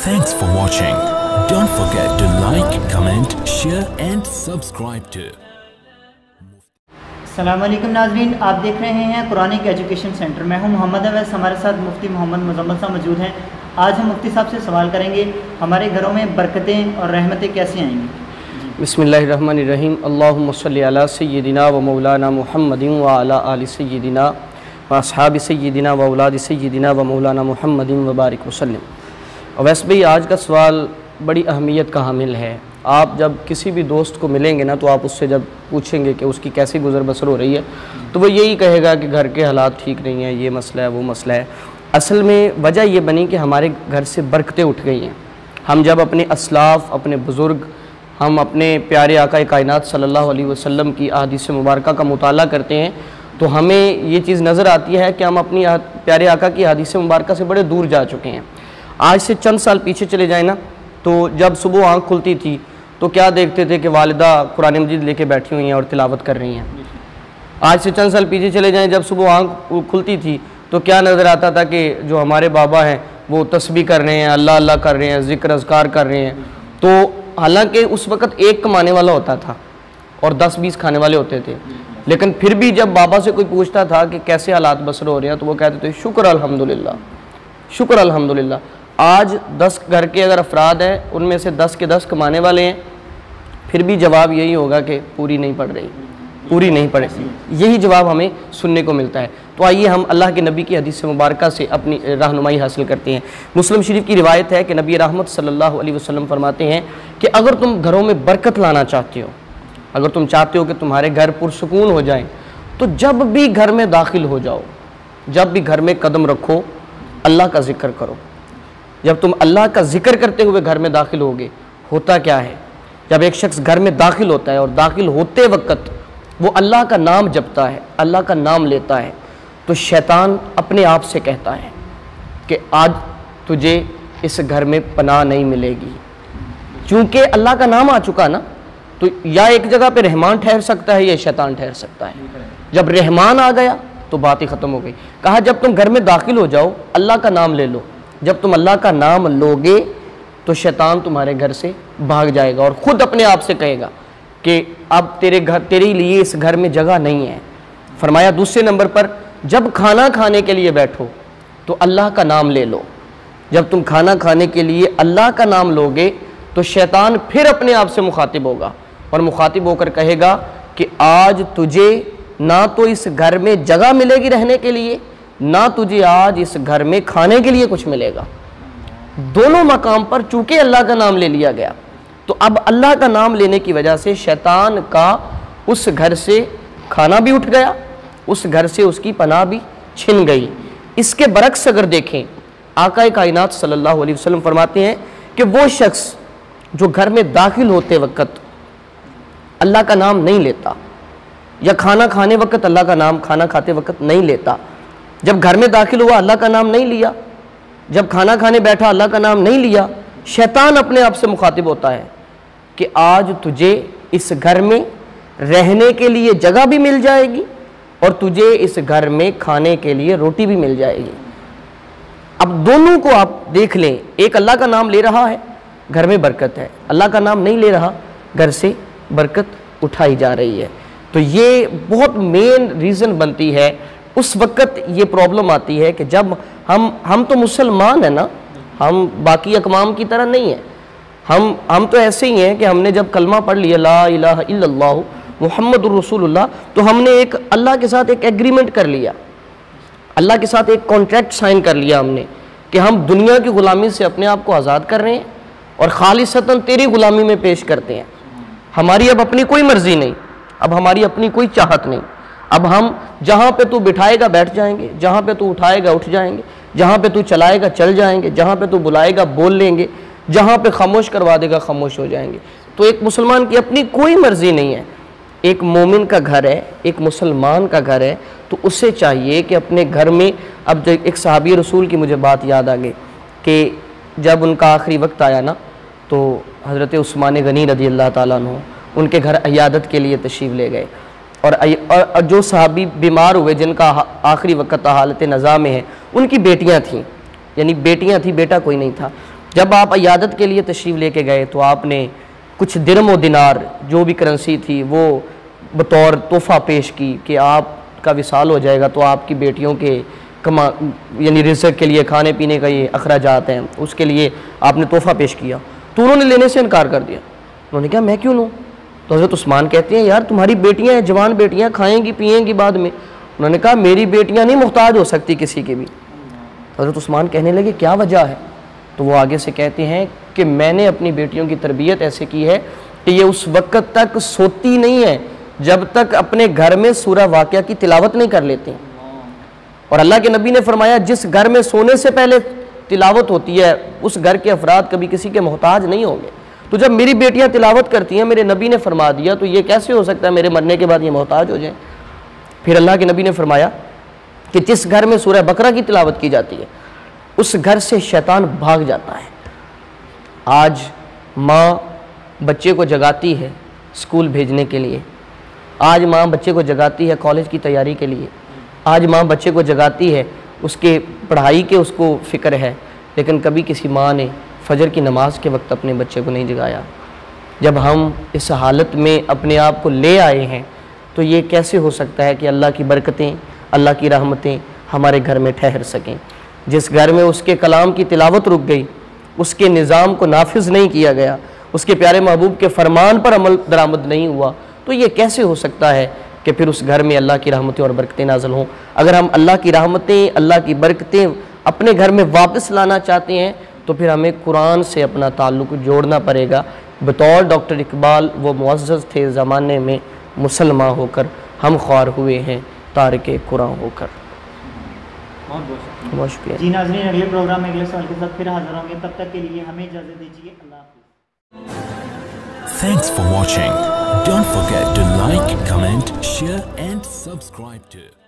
Thanks for watching. Don't forget to like, comment, share and subscribe to. السلام علیکم ناظرین، آپ دیکھ رہے ہیں قرآنک ایجوکیشن سینٹر۔ میں ہوں محمد اویس، ہمارے ساتھ مفتی محمد مزمل صاحب موجود ہیں۔ آج ہم مفتی صاحب سے سوال کریں گے ہمارے گھروں میں برکتیں اور رحمتیں کیسے آئیں گی۔ بسم اللہ الرحمن الرحیم۔ اللہم صلی علی سیدنا و مولانا محمد و علی آل سیدنا و اصحاب سیدنا و اولاد سیدنا و مولانا محمد و بارک وسلم۔ اویس بھائی، آج کا سوال بڑی اہمیت کا حامل ہے۔ آپ جب کسی بھی دوست کو ملیں گے نا تو آپ اس سے جب پوچھیں گے کہ اس کی کیسی گزر بسر ہو رہی ہے تو وہ یہی کہے گا کہ گھر کے حالات ٹھیک نہیں ہیں، یہ مسئلہ ہے، وہ مسئلہ ہے۔ اصل میں وجہ یہ بنی کہ ہمارے گھر سے برکتیں اٹھ گئی ہیں۔ ہم جب اپنے اسلاف، اپنے بزرگ، ہم اپنے پیارے آقا کائنات صلی اللہ علیہ وسلم کی احادیث مبارکہ کا مطالعہ کرتے ہیں تو ہمیں یہ چیز نظر آتی ہے کہ ہم اپنی پیارے آقا کی احادیث مبارکہ سے بڑے دور جا چکے ہیں۔ آج سے چند سال پیچھے چلے جائیں نا تو جب صبح آنکھ کھلتی تھی تو کیا دیکھتے تھے کہ والدہ قرآن مجید لے کے بیٹھی ہوئی ہیں اور تلاوت کر رہی ہیں۔ آج سے چند سال پیچھے چلے جائیں، جب صبح آنکھ کھلتی تھی تو کیا نظر آتا تھا کہ جو ہمارے بابا ہیں وہ تسبیح کر رہے ہیں، اللہ اللہ کر رہے ہیں، ذکر اذکار کر رہے ہیں۔ تو حالانکہ اس وقت ایک کمانے والا ہوتا تھا اور 10-20 کھانے والے ہوتے تھے، لیکن پھر بھی جب بابا سے کوئی پوچھتا تھا کہ کیسے حالات بسر ہو رہے ہیں تو وہ کہتے تھے شکر الحمدللہ، شکر الحمدللہ۔ آج 10 گھر کے اگر افراد ہیں، ان میں سے 10 کے 10 کمانے والے ہیں، پھر بھی جواب یہی ہوگا کہ پوری نہیں پڑھ رہی، پوری نہیں پڑھ رہی۔ یہی جواب ہمیں سننے کو ملتا ہے۔ تو آئیے ہم اللہ کے نبی کی حدیث مبارکہ سے اپنی رہنمائی حاصل کرتے ہیں۔ مسلم شریف کی روایت ہے کہ نبی رحمت صلی اللہ علیہ وسلم فرماتے ہیں کہ اگر تم گھروں میں برکت لانا چاہتے ہو، اگر تم چاہتے ہو کہ تمہارے گھر پرسکون ہو جائیں، تو جب بھی گھر میں داخل ہو جاؤ، جب بھی گھر میں قدم رکھو، اللہ کا ذکر کرو۔ جب تم اللہ کا ذکر کرتے ہوئے گھر میں داخل ہوگے، ہوتا کیا ہے؟ جب ایک شخص گھر میں داخل ہوتا ہے اور داخل ہوتے وقت وہ اللہ کا نام جپتا ہے، اللہ کا نام لیتا ہے، تو شیطان اپنے آپ سے کہتا ہے کہ آج تجھے اس گھر میں پناہ نہیں ملے گی۔ چونکہ اللہ کا نام آ چکا نا، تو یا ایک جگہ پہ رحمان ٹھہر سکتا ہے یا شیطان ٹھہر سکتا ہے۔ جب رحمان آ گیا تو بات ہی ختم ہو گئی۔ کہا جب تم گھر میں داخل ہو جاؤ، اللہ کا نام لے لو۔ جب تم اللہ کا نام لوگے تو شیطان تمہارے گھر سے بھاگ جائے گا اور خود اپنے آپ سے کہے گا کہ اب تیرے لیے اس گھر میں جگہ نہیں ہے۔ فرمایا دوسرے نمبر پر، جب کھانا کھانے کے لیے بیٹھو تو اللہ کا نام لے لو۔ جب تم کھانا کھانے کے لیے اللہ کا نام لوگے تو شیطان پھر اپنے آپ سے مخاطب ہوگا اور مخاطب ہو کر کہے گا کہ آج تجھے نہ تو اس گھر میں جگہ ملے گی رہنے کے لیے، نہ تجھے آج اس گھر میں کھانے کے لیے کچھ ملے گا۔ دونوں مقام پر چونکہ اللہ کا نام لے لیا گیا، تو اب اللہ کا نام لینے کی وجہ سے شیطان کا اس گھر سے کھانا بھی اٹھ گیا، اس گھر سے اس کی پناہ بھی چھن گئی۔ اس کے برعکس اگر دیکھیں، آقا کائنات صلی اللہ علیہ وسلم فرماتے ہیں کہ وہ شخص جو گھر میں داخل ہوتے وقت اللہ کا نام نہیں لیتا، یا کھانا کھانے وقت اللہ کا نام، کھانا کھاتے وقت نہیں لیتا، جب گھر میں داخل ہوا اللہ کا نام نہیں لیا، جب کھانا کھانے بیٹھا اللہ کا نام نہیں لیا، شیطان اپنے آپ سے مخاطب ہوتا ہے کہ آج تجھے اس گھر میں رہنے کے لیے جگہ بھی مل جائے گی اور تجھے اس گھر میں کھانے کے لیے روٹی بھی مل جائے گی۔ اب دونوں کو آپ دیکھ لیں، ایک اللہ کا نام لے رہا ہے، گھر میں برکت ہے، اللہ کا نام نہیں لے رہا، گھر سے برکت اٹھائی جا رہی ہے۔ تو یہ بہت مین ریزن بنتی ہے۔ اس وقت یہ پرابلم آتی ہے کہ جب ہم تو مسلمان ہیں نا، ہم باقی اقوام کی طرح نہیں ہیں، ہم تو ایسے ہی ہیں کہ ہم نے جب کلمہ پڑھ لیا لا الہ الا اللہ محمد الرسول اللہ، تو ہم نے ایک اللہ کے ساتھ ایک ایگریمنٹ کر لیا، اللہ کے ساتھ ایک کانٹریکٹ سائن کر لیا ہم نے کہ ہم دنیا کی غلامی سے اپنے آپ کو آزاد کر رہے ہیں اور خالصتاً تیری غلامی میں پیش کرتے ہیں۔ ہماری اب اپنی کوئی مرضی نہیں، اب ہماری اپنی کوئی چاہت نہیں، اب ہم جہاں پہ تو بٹھائے گا بیٹھ جائیں گے، جہاں پہ تو اٹھائے گا اٹھ جائیں گے، جہاں پہ تو چلائے گا چل جائیں گے، جہاں پہ تو بلائے گا بول لیں گے، جہاں پہ خاموش کروا دے گا خاموش ہو جائیں گے۔ تو ایک مسلمان کی اپنی کوئی مرضی نہیں ہے۔ ایک مومن کا گھر ہے، ایک مسلمان کا گھر ہے، تو اسے چاہیے کہ اپنے گھر میں، اب ایک صحابی رسول کی مجھے بات یاد آ گئی کہ جب ان کا آخری وقت آیا نا تو حضرت عثمان غنی رضی اللہ تعالیٰ عنہ ان کے گھر عیادت کے لیے تشریف لے گئے، اور جو صحابی بیمار ہوئے جن کا آخری وقت حالت نزا میں ہے، ان کی بیٹیاں تھیں، یعنی بیٹیاں تھیں، بیٹا کوئی نہیں تھا۔ جب آپ عیادت کے لیے تشریف لے کے گئے تو آپ نے کچھ درم و دینار جو بھی کرنسی تھی وہ بطور تحفہ پیش کی کہ آپ کا وصال ہو جائے گا تو آپ کی بیٹیوں کے یعنی رزق کے لیے کھانے پینے کا یہ اخراجات ہیں اس کے لیے آپ نے تحفہ پیش کیا، تو انہوں نے لینے سے انکار کر دیا۔ انہوں نے کہا میں کیوں لوں؟ تو حضرت عثمان کہتے ہیں یار تمہاری بیٹیاں ہیں، جوان بیٹیاں، کھائیں گی پیئیں گی بعد میں۔ انہوں نے کہا میری بیٹیاں نہیں محتاج ہو سکتی کسی کے بھی۔ حضرت عثمان کہنے لگے کیا وجہ ہے؟ تو وہ آگے سے کہتے ہیں کہ میں نے اپنی بیٹیوں کی تربیت ایسے کی ہے کہ یہ اس وقت تک سوتی نہیں ہے جب تک اپنے گھر میں سورہ واقعہ کی تلاوت نہیں کر لیتے ہیں۔ اور اللہ کے نبی نے فرمایا جس گھر میں سونے سے پہلے تلاوت ہوتی ہے اس گھر کے افراد کبھی کسی کے محتاج نہیں ہوں گے۔ تو جب میری بیٹیاں تلاوت کرتی ہیں، میرے نبی نے فرما دیا، تو یہ کیسے ہو سکتا ہے میرے مرنے کے بعد یہ محتاج ہو جائیں؟ پھر اللہ کے نبی نے فرمایا کہ جس گھر میں سورہ بقرہ کی تلاوت کی جاتی ہے اس گھر سے شیطان بھاگ جاتا ہے۔ آج ماں بچے کو جگاتی ہے اسکول بھیجنے کے لیے، آج ماں بچے کو جگاتی ہے کالج کی تیاری کے لیے، آج ماں بچے کو جگاتی ہے اس کے پڑھائی کے اس کو فکر ہے، لیکن کبھی کسی ماں نے فجر کی نماز کے وقت اپنے بچے کو نہیں جگایا۔ جب ہم اس حالت میں اپنے آپ کو لے آئے ہیں تو یہ کیسے ہو سکتا ہے کہ اللہ کی برکتیں، اللہ کی رحمتیں ہمارے گھر میں ٹھہر سکیں؟ جس گھر میں اس کے کلام کی تلاوت رک گئی، اس کے نظام کو نافذ نہیں کیا گیا، اس کے پیارے محبوب کے فرمان پر عمل درآمد نہیں ہوا، تو یہ کیسے ہو سکتا ہے کہ پھر اس گھر میں اللہ کی رحمتیں اور برکتیں نازل ہوں؟ اگر ہم اللہ کی رحمتیں، اللہ کی برکتیں اپنے گھر میں واپس لانا چاہتے ہیں تو پھر ہمیں قرآن سے اپنا تعلق جوڑنا پڑے گا۔ بطور ڈاکٹر اقبال وہ معزز تھے زمانے میں مسلمان ہو کر، ہم خوار ہوئے ہیں تارک قرآن ہو کر۔ بہت شکریہ جی ناظرین، اگلے پروگرام میں اگلے سوال کے ساتھ پھر حاضر ہوں گے، تب تک کے لیے ہمیں اجازت دیجیے، اللہ حافظ۔ Thanks for watching. Don't forget to like, comment, share and subscribe to